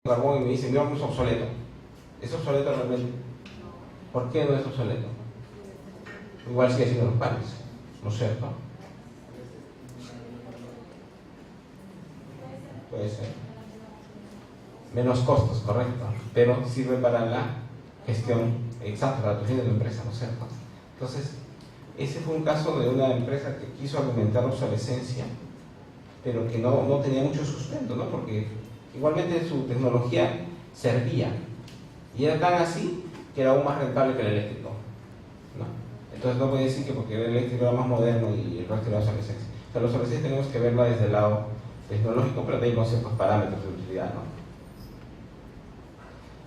carbón y me dicen, no, es obsoleto. ¿Es obsoleto realmente? ¿Por qué no es obsoleto? Igual sigue siendo los paneles, ¿no es cierto? Puede ser. Menos costos, correcto, pero sirve para la gestión exacta, para la gestión de la empresa, ¿no es cierto? Entonces, ese fue un caso de una empresa que quiso argumentar obsolescencia, pero que no tenía mucho sustento, ¿no? Porque igualmente su tecnología servía, y era tan así que era aún más rentable que el eléctrico, ¿no? Entonces no puede decir que porque el eléctrico era más moderno y el resto era obsolescencia. O sea, la obsolescencia tenemos que verla desde el lado tecnológico, pero también con ciertos parámetros de utilidad, ¿no?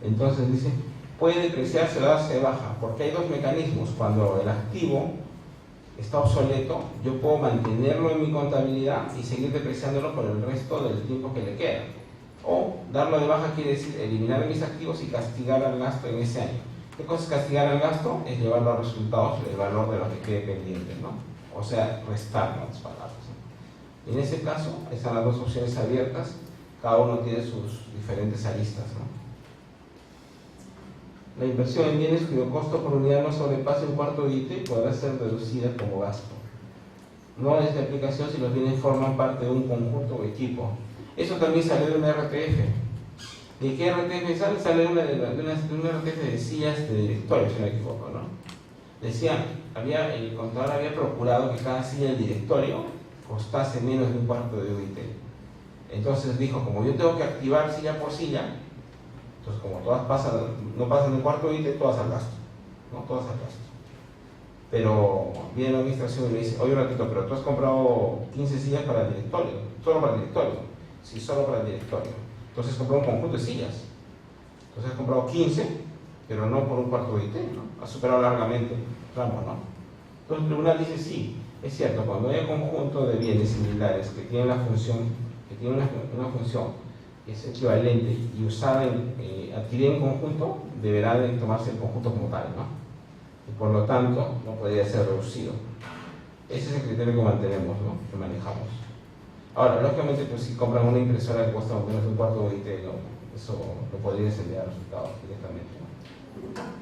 Entonces dice, puede depreciarse o darse de baja, porque hay dos mecanismos. Cuando el activo está obsoleto, yo puedo mantenerlo en mi contabilidad y seguir depreciándolo por el resto del tiempo que le queda. O darlo de baja quiere decir eliminar mis activos y castigar al gasto en ese año. ¿Qué cosa es castigar al gasto? Es llevarlo a resultados, el valor de lo que quede pendiente, ¿no? O sea, restar, en otras palabras, ¿no? En ese caso, están las dos opciones abiertas, cada uno tiene sus diferentes aristas, ¿no? La inversión en bienes cuyo costo por unidad no sobrepase un cuarto de IT podrá ser deducida como gasto. No es de aplicación si los bienes forman parte de un conjunto o equipo. Eso también salió de una RTF. ¿De qué RTF sale? Sale de una RTF de sillas de directorio, si no me equivoco, ¿no? Decía, el contador había procurado que cada silla del directorio costase menos de un cuarto de UIT. Entonces dijo, como yo tengo que activar silla por silla, entonces como todas no pasan de un cuarto de UIT, todas al gasto, ¿no? Todas al gasto. Pero viene la administración y me dice, oye, un ratito, pero tú has comprado 15 sillas para el directorio, solo para el directorio. Sí, solo para el directorio. Entonces compró un conjunto de sillas. Entonces has comprado 15, pero no por un cuarto de IT, ¿no? Has superado largamente el tramo, ¿no? Entonces el tribunal dice, sí, es cierto, cuando hay un conjunto de bienes similares que tienen una función que es equivalente y usada adquirida en conjunto, deberá de tomarse el conjunto como tal, ¿no? Y por lo tanto no podría ser reducido. Ese es el criterio que mantenemos, ¿no? Que manejamos. Ahora, lógicamente, pues si compran una impresora que cuesta menos de un cuarto de IT, ¿no? Eso no podría enseñar resultados directamente, ¿no?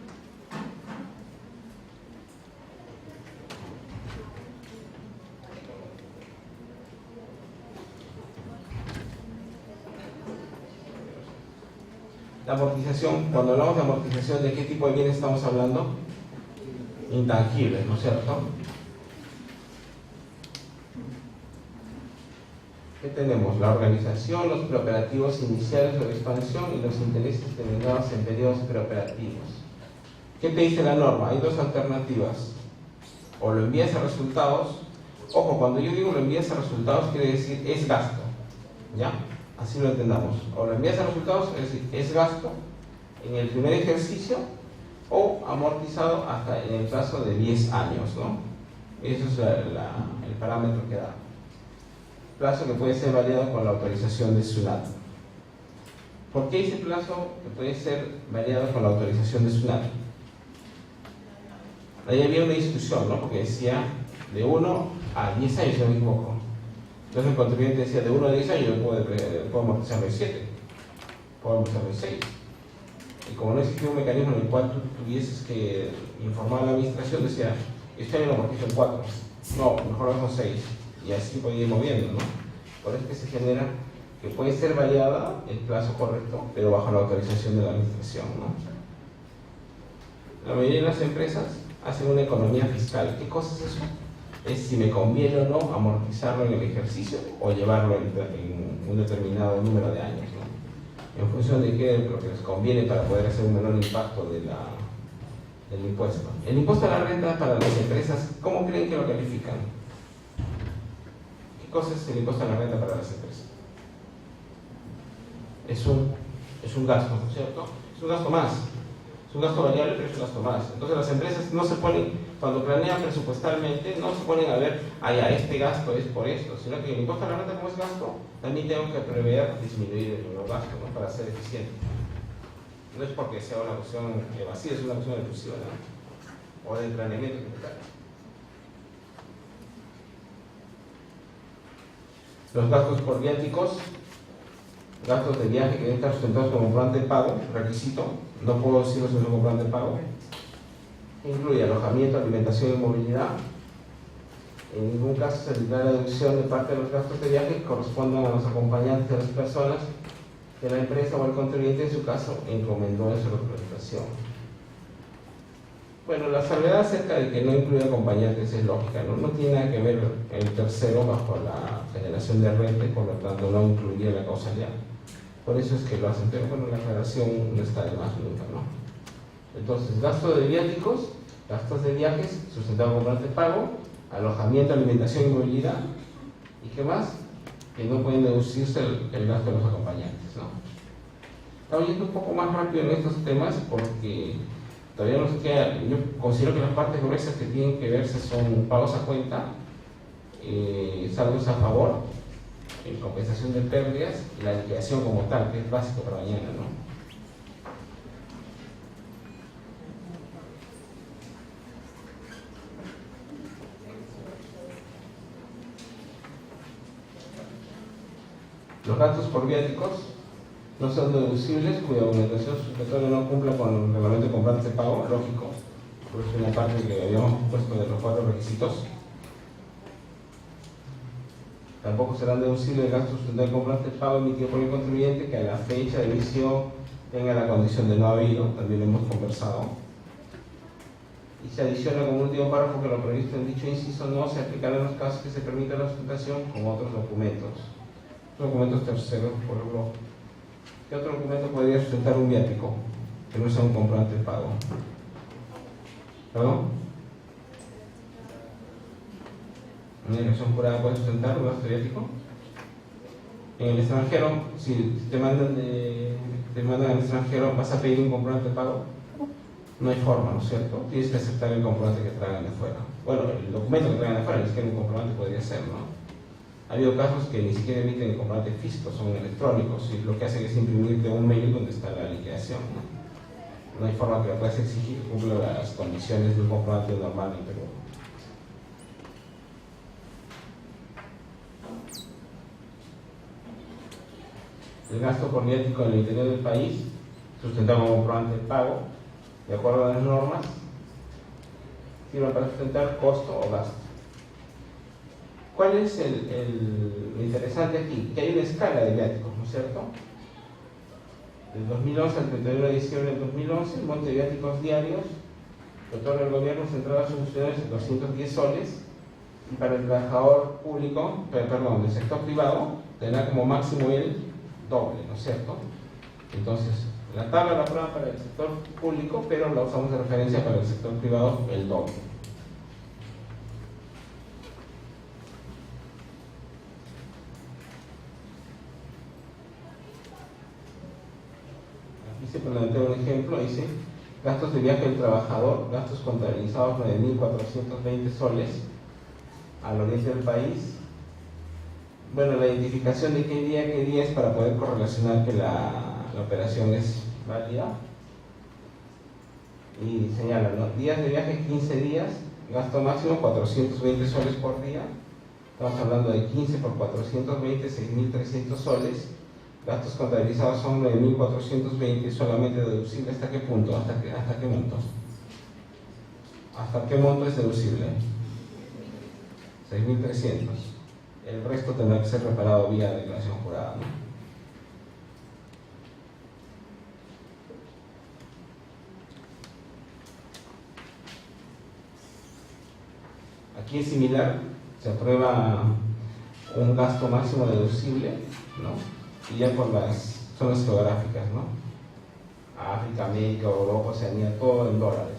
La amortización, cuando hablamos de amortización, ¿de qué tipo de bienes estamos hablando? Intangibles, ¿no es cierto? ¿Qué tenemos? La organización, los preoperativos iniciales de la expansión y los intereses terminados en periodos preoperativos. ¿Qué te dice la norma? Hay dos alternativas. O lo envías a resultados. Ojo, cuando yo digo lo envías a resultados, quiere decir es gasto, ¿ya? Así lo entendamos. O lo envías a resultados, es decir, es gasto en el primer ejercicio o amortizado hasta en el plazo de 10 años, ¿no? Eso es el parámetro que da. Plazo que puede ser variado con la autorización de SUNAT. ¿Por qué ese plazo que puede ser variado con la autorización de SUNAT? Ahí había una discusión, ¿no? Porque decía de 1 a 10 años, si no me equivoco. Entonces el contribuyente decía de 1 a 10 años yo puedo amortizarlo en 7, puedo amortizarlo en 6. Y como no existía un mecanismo en el cual tú tuvieses que informar a la administración, decía, este año lo amortizo en 4, no, mejor lo hago en 6. Y así puede ir moviendo, ¿no? Por eso es que se genera que puede ser variada el plazo correcto, pero bajo la autorización de la administración, ¿no? La mayoría de las empresas hacen una economía fiscal. ¿Qué cosa es eso? Es si me conviene o no amortizarlo en el ejercicio o llevarlo en un determinado número de años, ¿no? En función de qué es lo que les conviene para poder hacer un menor impacto del impuesto. El impuesto a la renta para las empresas, ¿cómo creen que lo califican? ¿Qué cosa es el impuesto a la renta para las empresas? Es un gasto, ¿no es cierto? Es un gasto más. Es un gasto variable, pero es un gasto más. Entonces las empresas no se ponen, cuando planean presupuestalmente, no se ponen a ver, este gasto es por esto, sino que el impuesto a la renta como es gasto, también tengo que prever disminuir el gasto, ¿no? Para ser eficiente. No es porque sea una cuestión evasiva, es una cuestión exclusiva, ¿no? O de planeamiento tributario. Los gastos por viáticos gastos de viaje que deben estar sustentados como comprobante de pago, requisito, no puedo decirlo sin un comprobante de pago. Incluye alojamiento, alimentación y movilidad. En ningún caso se tendrá la deducción de parte de los gastos de viaje que correspondan a los acompañantes de las personas de la empresa o al contribuyente, en su caso, encomendó en su representación. Bueno, la salvedad acerca de que no incluye acompañantes es lógica, ¿no? No tiene nada que ver el tercero bajo la generación de renta y por lo tanto no incluiría la causalidad. Por eso es que lo hacen, pero bueno, la aclaración no está de más nunca, ¿no? Entonces, gastos de viáticos, gastos de viajes, sustentado con comprobante de pago, alojamiento, alimentación y movilidad. ¿Y qué más? Que no pueden deducirse el gasto de los acompañantes, ¿no? Estamos yendo un poco más rápido en estos temas porque todavía nos queda. Yo considero que las partes gruesas que tienen que verse son pagos a cuenta, saldos a favor, compensación de pérdidas y la liquidación como tal, que es básico para mañana, ¿no? Los gastos por viáticos no son deducibles cuya documentación supletoria no cumpla con el reglamento de comprobante de pago, lógico, por eso es una parte que habíamos puesto de los 4 requisitos. Tampoco serán deducibles gastos sustentados de comprobante de pago emitido por el contribuyente que a la fecha de emisión tenga la condición de no habido, también lo hemos conversado. Y se adiciona como último párrafo que lo previsto en dicho inciso no se aplicará en los casos que se permita la sustentación con otros documentos. Documentos terceros, por ejemplo, ¿qué otro documento podría sustentar un viático que no sea un comprobante de pago? ¿Perdón? ¿Una declaración jurada puede sustentar un gasto viático? En el extranjero, si te mandan al extranjero, ¿vas a pedir un comprobante de pago? No hay forma, ¿no es cierto? Tienes que aceptar el comprobante que traigan de fuera. Bueno, el documento que traigan de fuera, ni siquiera un comprobante podría ser, ¿no? Ha habido casos que ni siquiera emiten el comprobante físico, son electrónicos y lo que hacen es imprimirte un mail donde está la liquidación, ¿no? No hay forma que lo puedas exigir que cumpla las condiciones de un comprobante normal en Perú. El gasto por viático en el interior del país, sustentado como comprobante de pago, de acuerdo a las normas, sirve para sustentar costo o gasto. ¿Cuál es lo interesante aquí? Que hay una escala de viáticos, ¿no es cierto? Del 2011 al 31 de diciembre del 2011, el monte de viáticos diarios que otorga el gobierno central a sus funcionarios en 210 soles, y para el trabajador público, del sector privado, tendrá como máximo el doble, ¿no es cierto? Entonces, la tabla la prueba para el sector público, pero la usamos de referencia para el sector privado el doble. Se plantea un ejemplo, dice gastos de viaje del trabajador, gastos contabilizados 9.420 soles al oriente del país. Bueno, la identificación de qué día es para poder correlacionar que la operación es válida. Y señala, ¿no? Días de viaje 15 días, gasto máximo 420 soles por día. Estamos hablando de 15 por 420, 6.300 soles. Gastos contabilizados son 9.420, solamente deducible ¿hasta qué punto? ¿Hasta qué monto? ¿Hasta qué monto es deducible? 6.300. El resto tendrá que ser reparado vía declaración jurada, ¿no? Aquí es similar, se aprueba un gasto máximo deducible, ¿no? Y ya por las zonas geográficas, ¿no? África, América, Europa, Oceanía, todo en dólares.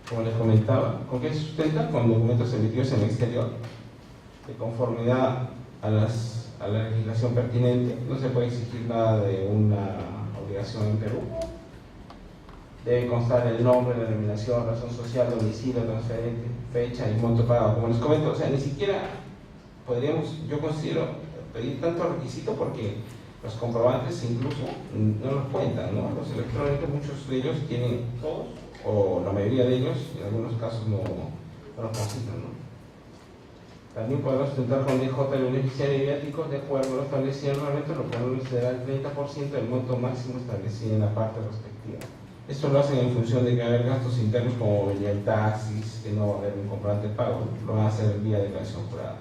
Como les comentaba, ¿con qué se sustenta? Con documentos emitidos en el exterior, de conformidad a la legislación pertinente. No se puede exigir nada de una obligación en Perú. Debe constar el nombre, la denominación, razón social, domicilio, transferente, fecha y monto pagado. Como les comento, o sea, ni siquiera podríamos, yo considero, pedir tanto requisito porque los comprobantes incluso no los cuentan, ¿no? Los electrónicos, muchos de ellos tienen todos o la mayoría de ellos, en algunos casos no los consignan, ¿no? También podrá sustentar con DJ el beneficiario de viáticos de acuerdo a lo establecido en el reglamento, lo cual no será el 30% del monto máximo establecido en la parte respectiva. Esto lo hacen en función de que va a haber gastos internos como venir taxis, que no va a haber un comprante pago, lo van a hacer vía declaración jurada.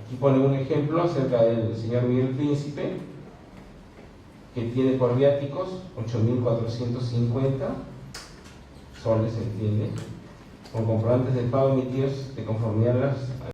Aquí pone un ejemplo acerca del señor Miguel Príncipe, que tiene por viáticos 8.450 soles, se entiende, con comprobantes de pago emitidos de conformidad a las